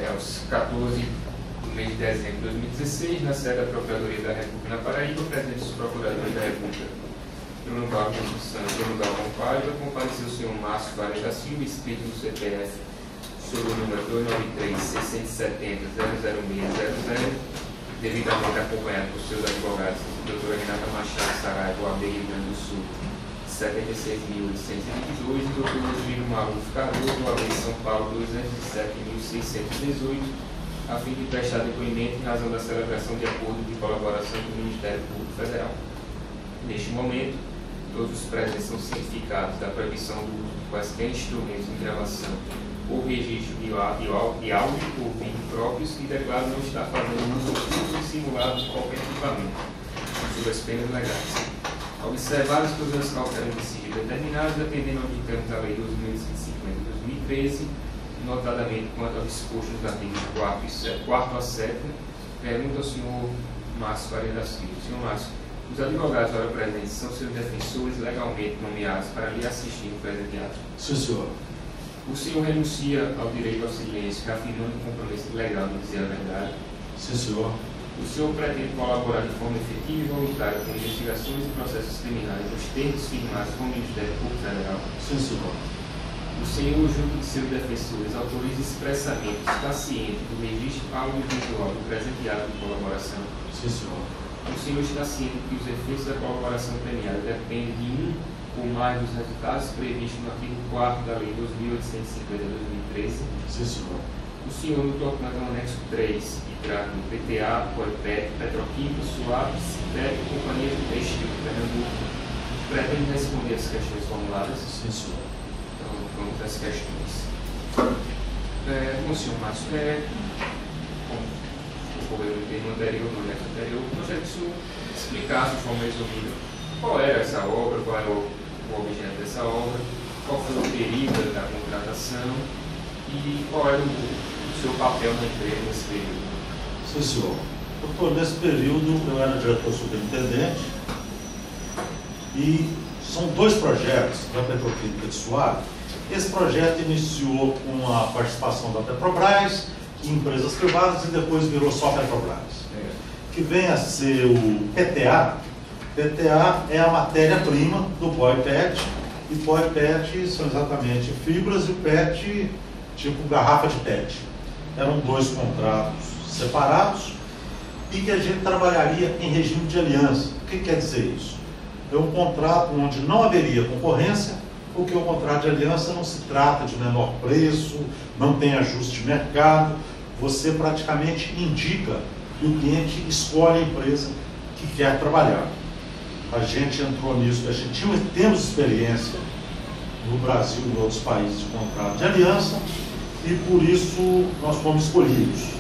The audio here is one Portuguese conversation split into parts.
aos 14 do mês de dezembro de 2016, na sede da Procuradoria da República na Paraíba, o presidente dos procuradores da República, Bruno Galvão Paiva, compareceu o senhor Márcio Varela da Silva, inscrito no CPF, sob o número 293-670-00600, devidamente acompanhado por seus advogados, a doutora Renata Machado Saraiva, OAB Rio Grande do Sul, 76.822, e doutor Rodrigo Maluf Cardoso, OAB São Paulo, 207.618, a fim de prestar depoimento em razão da celebração de acordo de colaboração com o Ministério Público Federal. Neste momento, todos os presentes são cientificados da proibição do uso de quaisquer instrumentos de gravação ou registro de áudio ou vídeo próprios e declaram não estar fazendo uso ou simulado de qualquer equipamento, sob as penas legais. Observadas todas as cautelas de sigilo determinadas, atendendo ao dictamen da Lei 12.150 de 2013, notadamente quanto ao disposto dos artigos 4º a 7º, pergunta ao senhor Márcio Varela da Silva. Senhor Márcio, os advogados agora presentes são seus defensores legalmente nomeados para lhe assistir no presente ato? Sim, senhor. O senhor renuncia ao direito ao silêncio, reafirmando o compromisso legal de dizer a verdade? Sim, senhor. O senhor pretende colaborar de forma efetiva e voluntária com investigações e processos criminais nos termos firmados com o Ministério Público Federal? Sim, senhor. O senhor, junto de seus defensores, autoriza expressamente, está ciente do registro audiovisual do presente ato de colaboração? Sim, senhor. O senhor está ciente que os efeitos da colaboração premiada dependem de um ou mais dos resultados previstos no artigo 4º da Lei 2.850/2013? Sim, senhor. O senhor, no tocante ao anexo 3, que trata do PTA, POIPET, Petroquímica, SUAP, CITEC e Companhia de Têxtil de Pernambuco, pretende responder as questões formuladas? Sim, senhor. Então, vamos às questões. Bom, senhor Márcio, como ocorreu no termo anterior, no anexo anterior, eu gostaria que o senhor explicasse de forma resumida qual era essa obra, qual era o objeto dessa obra, qual foi o período da contratação e qual era o seu papel na empresa nesse período. Sim, senhor. Doutor, nesse período eu era diretor superintendente e são dois projetos da Petroquímica de Suape. Esse projeto iniciou com a participação da Petrobras em empresas privadas e depois virou só Petrobras. Que vem a ser o PTA. PTA é a matéria-prima do POI-PET, e POI-PET são exatamente fibras e PET, tipo garrafa de PET. Eram dois contratos separados e que a gente trabalharia em regime de aliança. O que quer dizer isso? É um contrato onde não haveria concorrência, porque o contrato de aliança não se trata de menor preço, não tem ajuste de mercado, você praticamente indica e o cliente escolhe a empresa que quer trabalhar. A gente entrou nisso, a gente temos experiência no Brasil e em outros países de contrato de aliança e por isso nós fomos escolhidos.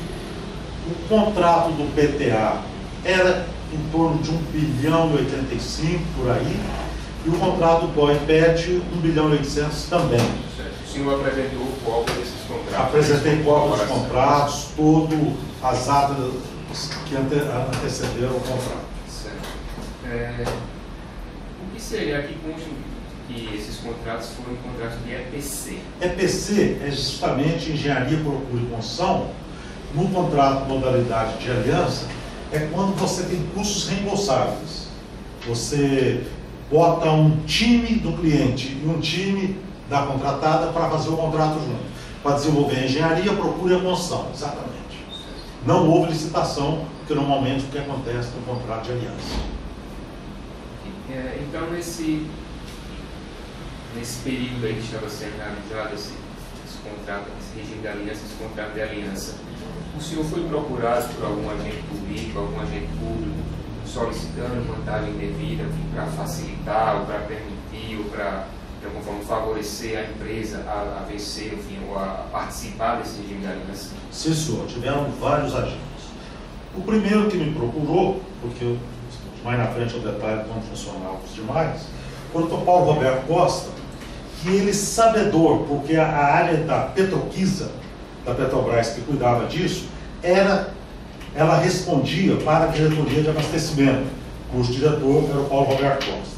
O contrato do PTA era em torno de 1,85 bilhão por aí, e o contrato do POI-PET 1,8 bilhão também. O senhor apresentou cópia desses contratos? Apresentei cópia dos contratos, todas as atas que antecederam o contrato. Certo. O que seria aqui que esses contratos foram contratos de EPC? EPC é justamente engenharia, procura e construção. No contrato modalidade de aliança, é quando você tem custos reembolsáveis. Você bota um time do cliente e um time da contratada para fazer o contrato junto, para desenvolver a engenharia, procura e a construção, exatamente. Não houve licitação, que normalmente o que acontece no contrato de aliança. Então, nesse período aí que estava sendo realizado esse contrato, esse regime de aliança, esse contrato de aliança, o senhor foi procurado por algum agente público solicitando vantagem devida para facilitar, ou para permitir, ou para, de alguma forma, favorecer a empresa a vencer, enfim, ou a participar desse regime de aliança? Sim, senhor. Tiveram vários agentes. O primeiro que me procurou, porque mais na frente o detalhe como funcionava os demais, foi o Dr. Paulo Roberto Costa, que ele sabedor, porque a área da Petroquisa, da Petrobras, que cuidava disso, ela respondia para a diretoria de abastecimento, cujo diretor era o Paulo Roberto Costa.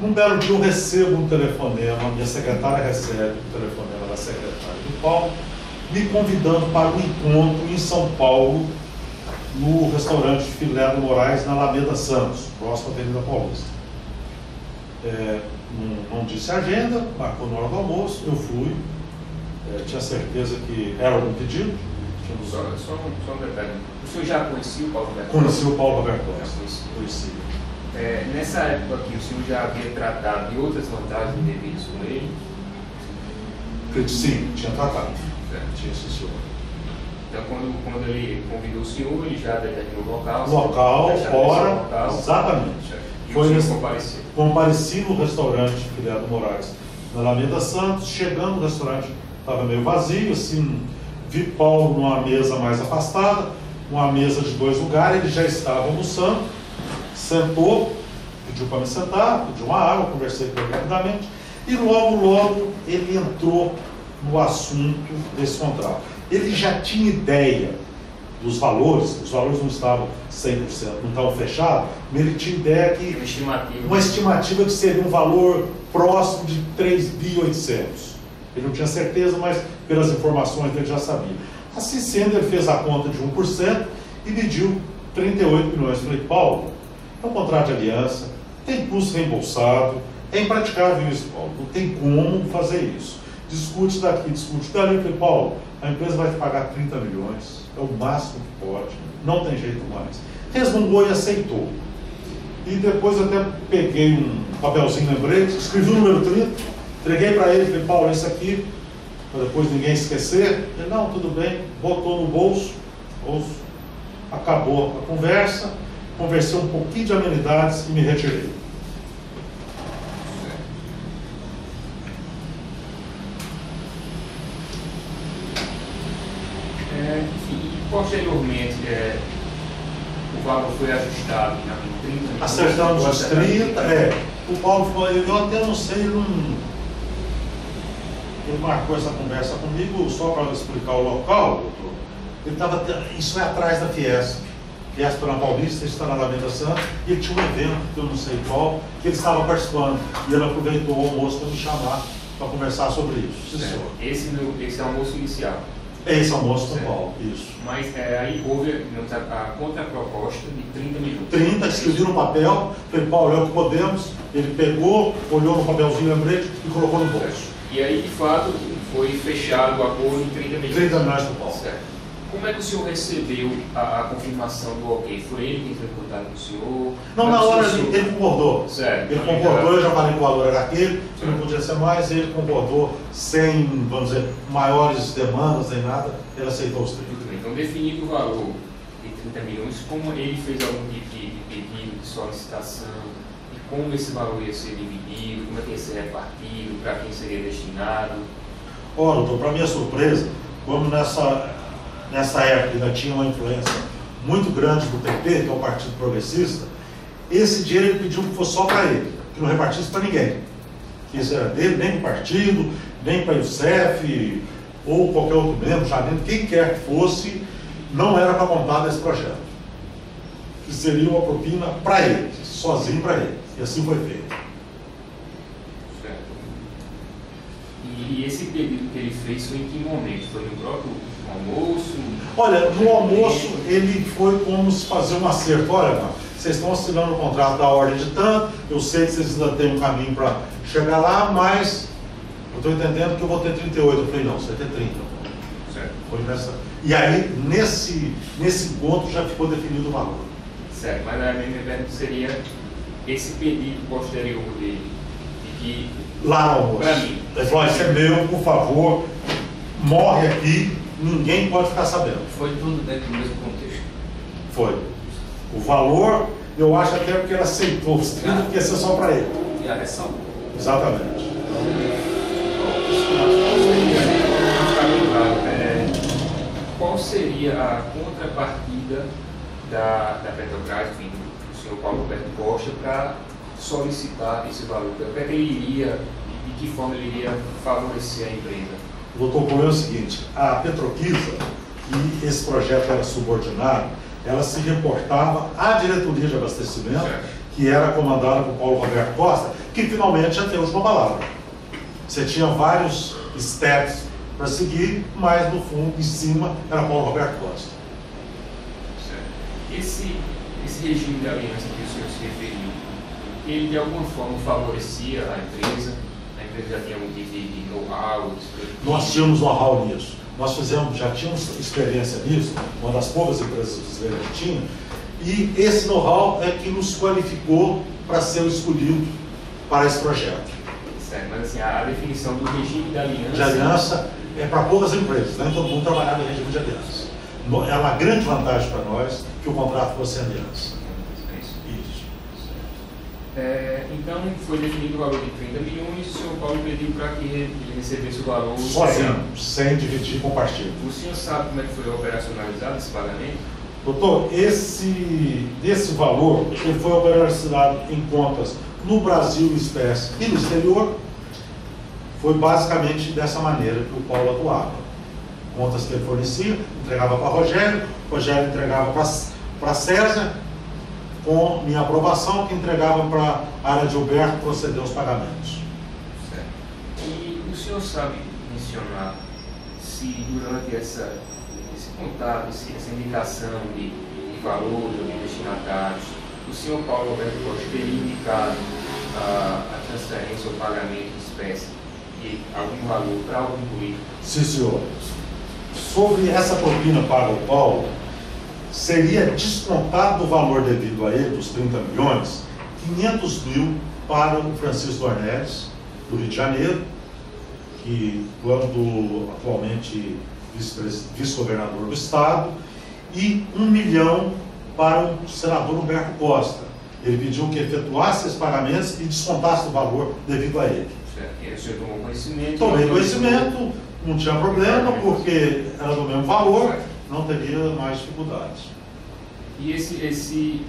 Um belo dia eu recebo um telefonema, minha secretária recebe um telefonema da secretária do Paulo, me convidando para um encontro em São Paulo, no restaurante Filé do Moraes, na Alameda Santos, próximo à Avenida Paulista. Não disse a agenda, marcou na hora do almoço, eu fui, tinha certeza que era algum pedido. Só um detalhe. O senhor já conhecia o Paulo Roberto? Conheci o Paulo Roberto. Conheci. Nessa época aqui, o senhor já havia tratado de outras vantagens devidas com ele? Sim, tinha tratado. Tinha, sim, senhor. Então, quando ele convidou o senhor, ele já determinou o local? Local, hora, exatamente. Foi nesse comparecer. Compareci no restaurante Filé do Moraes, na Alameda Santos. Chegando no restaurante, estava meio vazio, assim, vi Paulo numa mesa mais afastada, uma mesa de 2 lugares, ele já estava almoçando, sentou, pediu para me sentar, pediu uma água, conversei com ele rapidamente, e logo ele entrou no assunto desse contrato. Ele já tinha ideia dos valores, os valores não estavam 100%, não estavam fechados, mas ele tinha ideia que uma estimativa que seria um valor próximo de 3.800. Ele não tinha certeza, mas pelas informações ele já sabia. Assim sendo, ele fez a conta de 1% e mediu 38 milhões. Eu falei, Paulo, é um contrato de aliança, tem custo reembolsado, é impraticável isso, Paulo, não tem como fazer isso. Discute daqui, discute dali. Eu falei, Paulo, a empresa vai te pagar 30 milhões, é o máximo que pode, não tem jeito mais. Resmungou e aceitou. E depois eu até peguei um papelzinho, lembrete, escrevi o número 30, entreguei para ele, falei, Paulo, esse aqui, para depois ninguém esquecer. Ele, não, tudo bem, botou no bolso, acabou a conversa, conversei um pouquinho de amenidades e me retirei. Posteriormente, o valor foi ajustado em 30. Acertamos os 30, o Paulo falou, eu até não sei, ele marcou essa conversa comigo só para explicar o local, doutor. Ele estava, isso é atrás da Fiesp na Paulista, está na Alameda Santos, e ele tinha um evento, que eu não sei qual, que ele estava participando, e ele aproveitou o almoço para me chamar para conversar sobre isso. Esse é o almoço inicial. Esse almoço com o Paulo, isso. Mas aí houve a contraproposta de 30 milhões. 30, escrevi no papel, falei, Paulo, é o que podemos. Ele pegou, olhou no papelzinho, lembrete e colocou no bolso. E aí, de fato, foi fechado o acordo em 30 milhões. 30 milhões do Paulo. Certo. Como é que o senhor recebeu a confirmação do ok? Foi ele quem foi contato com o senhor? Não, na hora ele concordou. Certo. Ele concordou, eu já falei que o valor era aquele, que não podia ser mais, ele concordou sem, vamos dizer, maiores demandas nem nada, ele aceitou os 30. Muito bem. Então, definido o valor de 30 milhões, como ele fez algum tipo de pedido, de solicitação, e como esse valor ia ser dividido, como é que ia ser repartido, para quem seria destinado? Ora, doutor, para minha surpresa, como nessa época ainda tinha uma influência muito grande do PP, que é o Partido Progressista, esse dinheiro ele pediu que fosse só para ele, que não repartisse para ninguém. Que isso era dele, nem para o partido, nem para o IUCEF, ou qualquer outro membro, Janino, quem quer que fosse, não era para contar desse projeto. Que seria uma propina para ele, sozinho para ele. E assim foi feito. Certo. E esse pedido que ele fez foi em que momento? Foi no próprio almoço? Olha, no almoço ele foi como se fazer um acerto. Olha, mano, vocês estão assinando o contrato da ordem de tanto, eu sei que vocês ainda têm um caminho para chegar lá, mas eu estou entendendo que eu vou ter 38. Eu falei, não, você vai ter 30. Certo. Foi nessa. E aí, nesse encontro já ficou definido o valor. Certo, mas a minha pergunta seria esse pedido posterior dele, de que... Lá no almoço. Para mim. Ele falou, isso é meu, por favor, morre aqui, ninguém pode ficar sabendo. Foi tudo dentro do mesmo contexto? Foi. O valor, eu acho até porque ele aceitou os 30, porque ia ser só para ele. E a ressalva? Exatamente. Qual seria a contrapartida da Petrobras, enfim, do senhor Paulo Roberto Costa, para solicitar esse valor? O que é que ele iria, de que forma ele iria favorecer a empresa? Doutor, o problema é o seguinte, a Petroquisa, que esse projeto era subordinado, ela se reportava à diretoria de abastecimento, certo, que era comandada por Paulo Roberto Costa, que finalmente já tem a última palavra. Você tinha vários steps para seguir, mas no fundo, em cima, era Paulo Roberto Costa. Certo. Esse regime de aliança que o senhor se referiu, ele de alguma forma favorecia a empresa já tinha um tipo de know-how? Nós tínhamos know-how nisso. Nós já tínhamos experiência nisso, uma das poucas empresas brasileiras que tinha, e esse know-how é que nos qualificou para ser o escolhido para esse projeto. Certo, mas assim, a definição do regime de aliança... De aliança é para poucas empresas, nem todo mundo trabalhava em regime de aliança. É uma grande vantagem para nós que o contrato fosse em aliança. Então, foi definido o valor de 30 milhões e o senhor Paulo pediu para que ele recebesse o valor... Sozinho, sem dividir com partido. O senhor sabe como é que foi operacionalizado esse pagamento? Doutor, esse valor ele foi operacionalizado em contas no Brasil, em espécie, e no exterior. Foi basicamente dessa maneira que o Paulo atuava. Contas que ele fornecia, entregava para Rogério entregava para César, com minha aprovação, que entregava para a área de Gilberto proceder aos pagamentos. Certo. E o senhor sabe mencionar se durante esse contato, essa indicação de valores ou de destinatários, o senhor Paulo Roberto Costa teria indicado a transferência ou pagamento em espécie de algum valor para algum político? Sim, senhor. Sobre essa propina para o Paulo, seria descontado do valor devido a ele, dos 30 milhões, 500 mil para o Francisco Dornelles, do Rio de Janeiro, que quando atualmente vice-governador do Estado, e 1 milhão para o senador Humberto Costa. Ele pediu que efetuasse esses pagamentos e descontasse o valor devido a ele. Certo. E o senhor tomou conhecimento? Tomei conhecimento, não tinha problema, porque era do mesmo valor, não teria mais dificuldades. E esses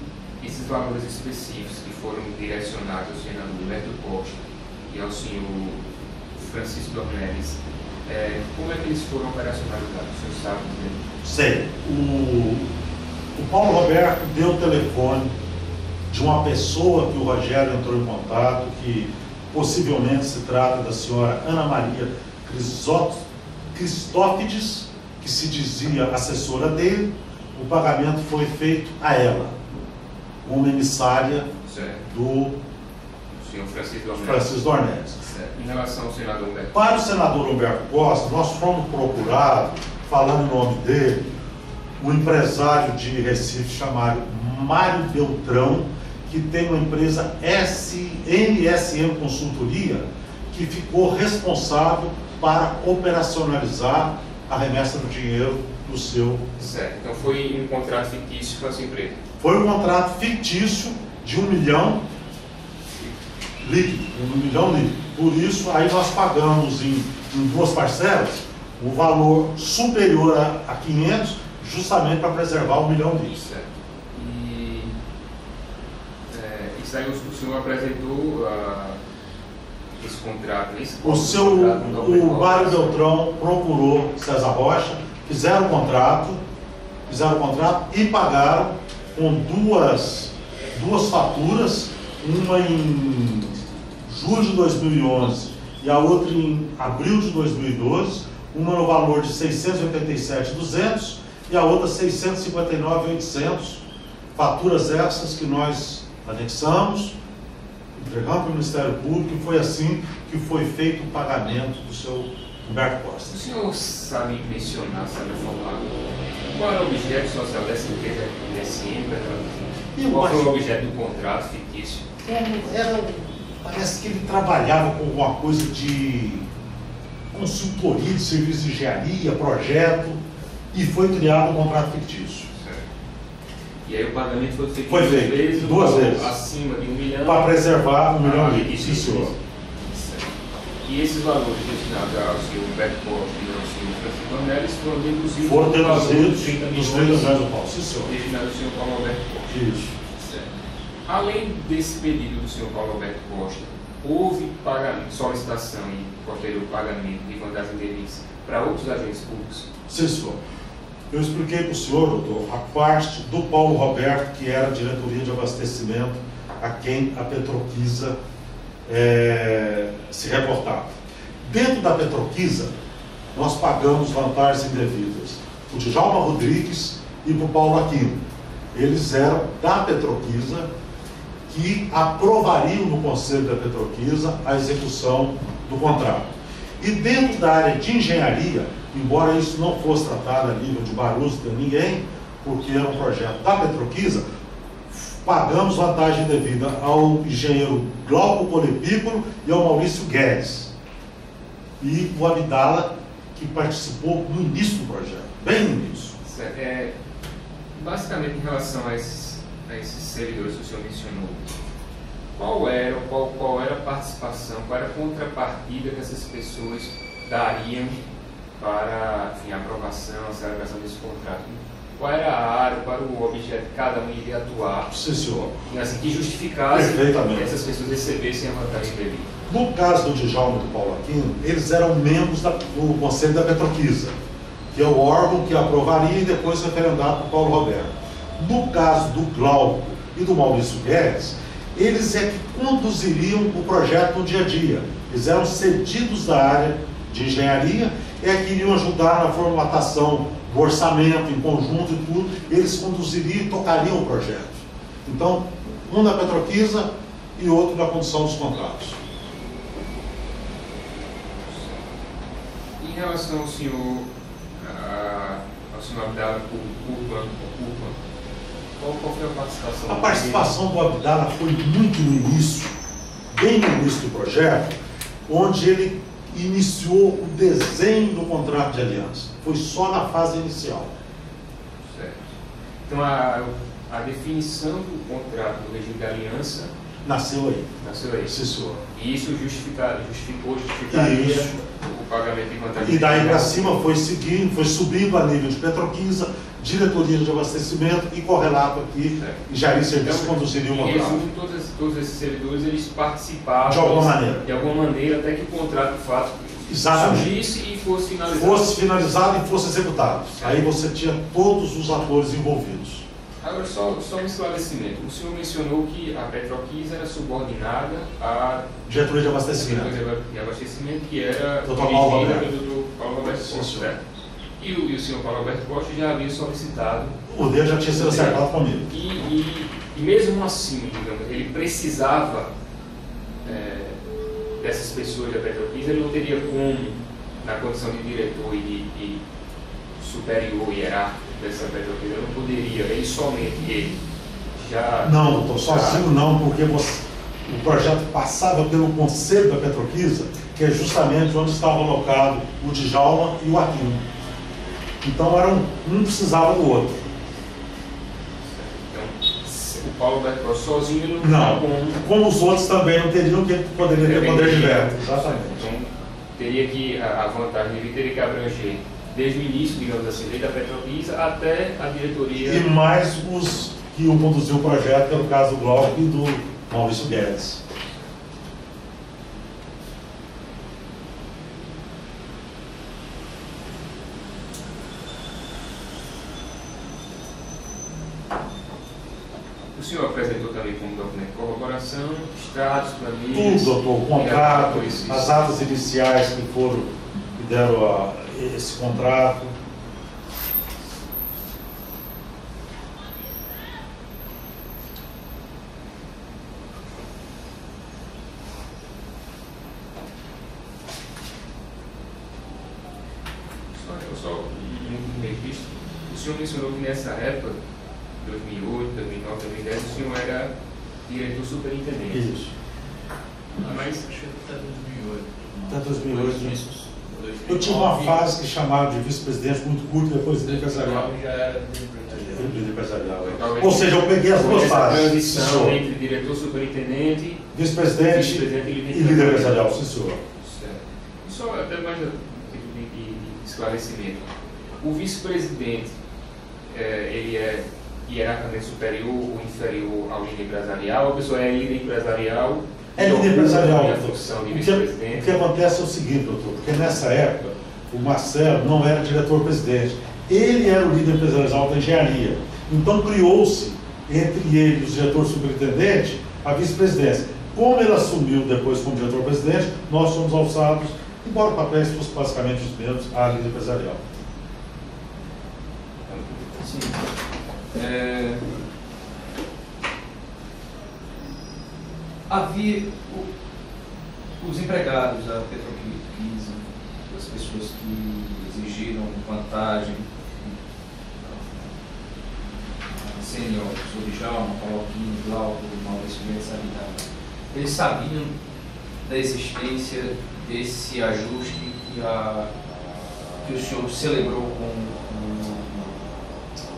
valores específicos que foram direcionados ao senador Humberto Costa e ao senhor Francisco Dornelles, como é que eles foram operacionalizados? O senhor sabe dizer? Sei. O Paulo Roberto deu o telefone de uma pessoa que o Rogério entrou em contato, que possivelmente se trata da senhora Ana Maria Cristófides, que se dizia assessora dele. O pagamento foi feito a ela, uma emissária do senhor Francisco Dornelles. Em relação ao senador Humberto? Para o senador Humberto Costa, nós fomos procurados, falando em nome dele, um empresário de Recife chamado Mário Beltrão, que tem uma empresa NSM Consultoria, que ficou responsável para operacionalizar a remessa do dinheiro do seu... Certo, então foi um contrato fictício com essa empresa? Foi um contrato fictício de 1 milhão líquido, 1 milhão líquido. Por isso, aí nós pagamos em 2 parcelas o valor superior a 500, justamente para preservar 1 milhão líquido. Certo. E isso aí o senhor apresentou esse contrato? O Mário Beltrão procurou César Rocha, fizeram o contrato e pagaram com duas faturas, uma em julho de 2011 e a outra em abril de 2012, uma no valor de 687.200 e a outra 659.800, faturas essas que nós anexamos, entregamos para o Ministério Público, e foi assim que foi feito o pagamento do seu Humberto Costa. O senhor sabe mencionar, sabe informar qual era o objeto social dessa empresa NSM? Qual foi o objeto do contrato fictício? Parece que ele trabalhava com alguma coisa de consultoria, de serviço de engenharia, projeto, e foi criado um contrato fictício. Certo. E aí o pagamento foi feito duas vezes, acima de 1 milhão, para preservar 1 milhão líquido. Sim, senhor. E esses valores destinados ao senhor Humberto Costa e ao senhor Francisco Dornelles foram deduzidos dos 30 milhões do Paulo. Sim, senhor. Destinados ao senhor Paulo Alberto Costa. Isso. Certo. Além desse pedido do senhor Paulo Alberto Costa, houve pagamento, solicitação e posterior pagamento de vantagem indevidas para outros agentes públicos? Sim, senhor. Eu expliquei para o senhor, doutor, a parte do Paulo Roberto, que era a diretoria de abastecimento, a quem a Petroquisa se reportava. Dentro da Petroquisa, nós pagamos vantagens indevidas. O Djalma Rodrigues e para o Paulo Aquino. Eles eram da Petroquisa, que aprovariam no Conselho da Petroquisa a execução do contrato. E dentro da área de engenharia, embora isso não fosse tratado a nível de Baruch de ninguém, porque era um projeto da Petroquisa, pagamos vantagem devida ao engenheiro Glauco Polepícolo e ao Maurício Guedes. E o Abdala, que participou no início do projeto, bem no início. Basicamente, em relação a esses servidores que o senhor mencionou, qual era a participação, qual era a contrapartida que essas pessoas dariam para, enfim, a aprovação, a celebração desse contrato? Qual era a área, qual era o objeto que cada um iria atuar? Sim, senhor. Assim, que justificasse que essas pessoas recebessem a vantagem devida. No caso do Djalma e do Paulo Aquino, eles eram membros do Conselho da Petroquisa, que é o órgão que aprovaria e depois referendado para o Paulo Roberto. No caso do Glauco e do Maurício Guedes, eles é que conduziriam o projeto no dia a dia. Eles eram cedidos da área de engenharia e é que iriam ajudar na formatação do orçamento em conjunto e tudo. Eles conduziriam e tocariam o projeto. Então, um da Petroquisa e outro na condução dos contratos. Em relação ao senhor Abdala Curpa, qual foi a participação? A participação do Abdala foi muito no início, bem no início do projeto, onde ele iniciou o desenho do contrato de aliança. Foi só na fase inicial. Certo. Então, a definição do contrato do regime de aliança nasceu aí. Sim, senhor. E isso justificaria isso. O pagamento de vantagem. E daí para cima foi subindo a nível de Petroquisa, diretoria de abastecimento e correlato aqui, certo. E Jair Serviço então, conduziria o contrato. Em resumo, todos esses servidores eles participavam de alguma maneira até que o contrato de fato surgisse e fosse finalizado. E fosse executado. Aí você tinha todos os atores envolvidos. Agora, só um esclarecimento. O senhor mencionou que a Petroquisa era subordinada à diretoria de abastecimento. Que era dirigida pelo Dr. Paulo Roberto Costa. E o senhor Paulo Roberto Costa já havia solicitado. O dele já tinha sido acertado comigo. E mesmo assim, digamos, ele precisava dessas pessoas da Petroquisa, ele não teria como, na condição de diretor e superior hierárquico dessa Petroquisa, não poderia, ele já... Não, doutor, sozinho não, porque o projeto passava pelo Conselho da Petroquisa, que é justamente onde estava alocado o Djalma e o Aquino. Então um precisava do outro. Então, o Paulo Roberto sozinho não como os outros também não teriam, que poderia ter poder de veto. Exatamente. Então, teria que, a vantagem dele teria que abranger desde o início, digamos assim, desde a Petroquisa até a diretoria. E mais os que iam conduzir o projeto, que é o caso do Glauco e do Maurício Guedes. O senhor apresentou também como documento de corroboração, extratos, planilhas... Tudo, doutor, o contrato, as atas iniciais que deram esse contrato. Só um registro. O senhor mencionou que nessa época, 2008, 2009, 2010, o senhor era diretor superintendente. Isso. Mas acho que até 2008. Até 2008. Eu tive uma fase que chamava de vice-presidente muito curta, depois de empresarial. Já era líder empresarial. Ou seja, eu peguei as duas fases. Transição entre diretor superintendente, vice-presidente e líder empresarial, sim, senhor. Certo. Só até mais de esclarecimento. O vice-presidente, ele é hierarquicamente superior ou inferior ao líder empresarial? A pessoa é líder empresarial? É líder empresarial. A função de vice-presidente? O que acontece é o seguinte, doutor, porque nessa época o Marcelo não era diretor-presidente, ele era o líder empresarial da engenharia. Então criou-se entre ele e o diretor-superintendente a vice-presidência. Como ele assumiu depois como diretor-presidente, nós fomos alçados embora o papéis fosse basicamente os mesmos, a líder empresarial. Sim. Havia os empregados da Petroquímica, as pessoas que exigiram vantagem, sênior, sobre Jalma, Pauloquinho, Glauco, Maurício Mendes, eles sabiam da existência desse ajuste que o senhor celebrou com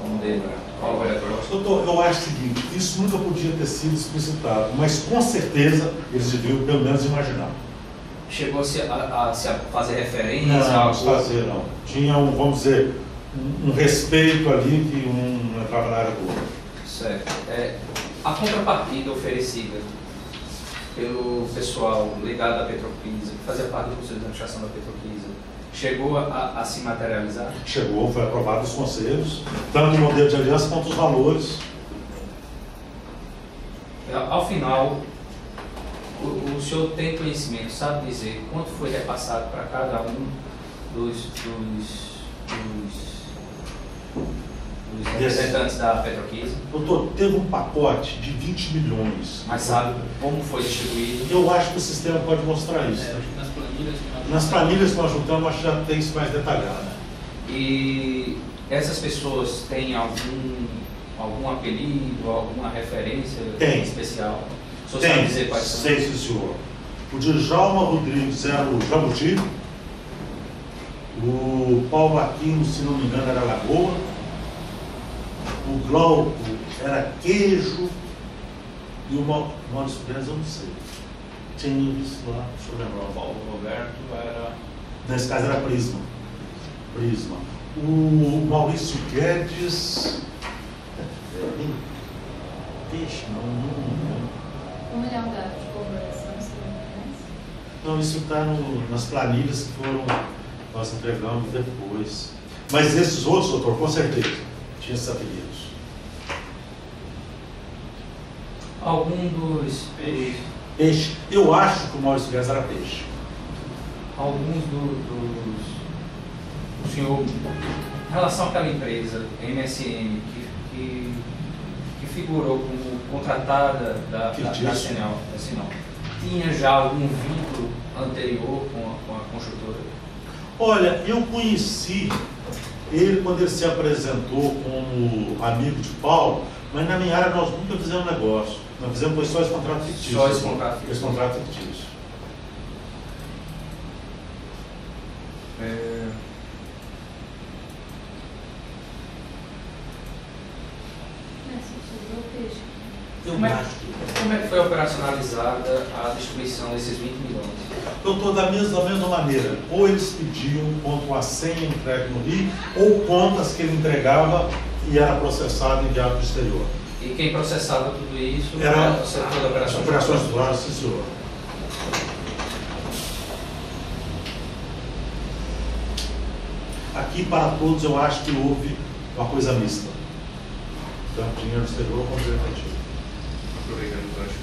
o Débora, Paulo Vereador? Doutor, eu acho o seguinte, isso nunca podia ter sido explicitado, mas com certeza eles deviam pelo menos imaginar. Chegou-se a fazer referência? Não, fazer não. Tinha vamos dizer, um respeito ali que um entrava na área do outro. Certo. A contrapartida oferecida pelo pessoal ligado à Petroquímica, que fazia parte do Conselho de Administração da Petroquímica, chegou a se materializar? Chegou, foi aprovado os conselhos, tanto o modelo de aliança quanto os valores. Ao final, o senhor tem conhecimento, sabe dizer quanto foi repassado para cada um dos representantes da Petroquímica? Doutor, teve um pacote de 20 milhões. Mas sabe como foi distribuído? Eu acho que o sistema pode mostrar isso. Nas planilhas que nós juntamos, acho que já tem isso mais detalhado. E essas pessoas têm algum apelido, alguma referência especial? O senhor sabe dizer quais são? Sei, sim, senhor. O Djalma Rodrigues era o Jabuti, o Paulo Aquino, se não me engano, era Lagoa, o Glauco era Queijo e o Maurício Mendes, eu não sei. Tinha isso lá, deixa eu lembrar. O Paulo Roberto era... Nesse caso era Prisma. O Maurício Guedes... Peixe, não. 1 milhão de colaboração, você não Não, isso está nas planilhas que nós entregamos depois. Mas esses outros, doutor, com certeza, tinha esses apelidos. Algum dos... Peixe. Eu acho que o Maurício Guedes era Peixe. Alguns o senhor, em relação àquela empresa, MSM, que figurou como contratada da Sinal, tinha já algum vínculo anterior com a construtora? Olha, eu conheci ele quando ele se apresentou como amigo de Paulo, mas na minha área nós nunca fizemos negócio. Nós fizemos só esse contrato fictício. Só esse contrato fictício. Esse contrato fictício. Como é que foi operacionalizada a distribuição desses 20 milhões? Doutor, da mesma maneira, ou eles pediam quanto a senha entregue no Rio, ou contas que ele entregava e era processado e enviado para o exterior. E quem processava tudo isso era o setor da operação? Operações do lado, sim, senhor. Aqui, para todos, eu acho que houve uma coisa mista. Tanto dinheiro do exterior como dinheiro efetivo. Aproveitando o gancho.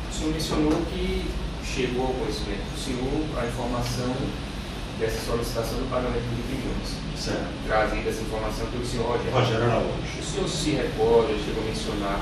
O senhor mencionou que chegou ao conhecimento do senhor a informação dessa solicitação do pagamento de 20 milhões. Certo. Trazida essa informação pelo senhor Rogério. Rogério Araújo. O senhor se recorda, chegou a mencionar,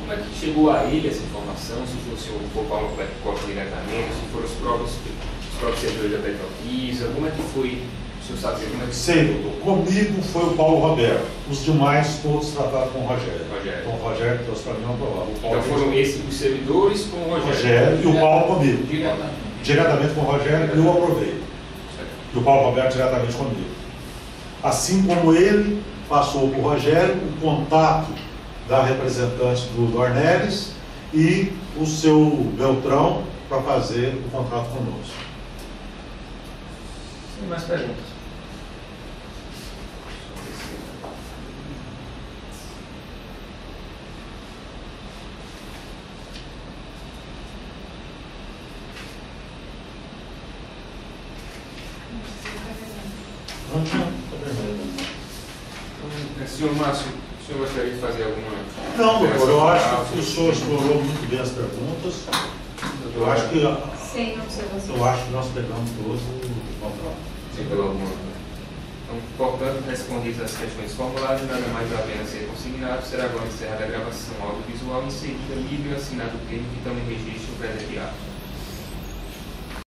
como é que chegou a ele essa informação? Se foi o senhor for Paulo Costa diretamente, se foram os próprios servidores da Petroquímica, como é que foi? O senhor sabe como é que sei, doutor. Comigo foi o Paulo Roberto. Os demais todos tratados com o Rogério. Então o Rogério trouxe para mim uma prova. Então foram esses os servidores com o Rogério e o Paulo comigo. Diretamente com o Rogério, eu aprovei. E o Paulo Roberto diretamente comigo. Assim como ele passou para o Rogério o contato da representante do Dornelles e o seu Beltrão para fazer o contrato conosco. Tem mais perguntas? Senhor Márcio, o senhor gostaria de fazer alguma... Não, doutor, eu acho que o senhor explorou muito bem as perguntas. Eu acho que Sem observação. Eu acho que nós pegamos todos o controle. Sem pelo alguma coisa. Então, portanto, respondidas as questões formuladas, nada mais a pena ser consignado, será agora encerrada a gravação audiovisual, em seguida, livre e assinado o termo que também registra o presente ato.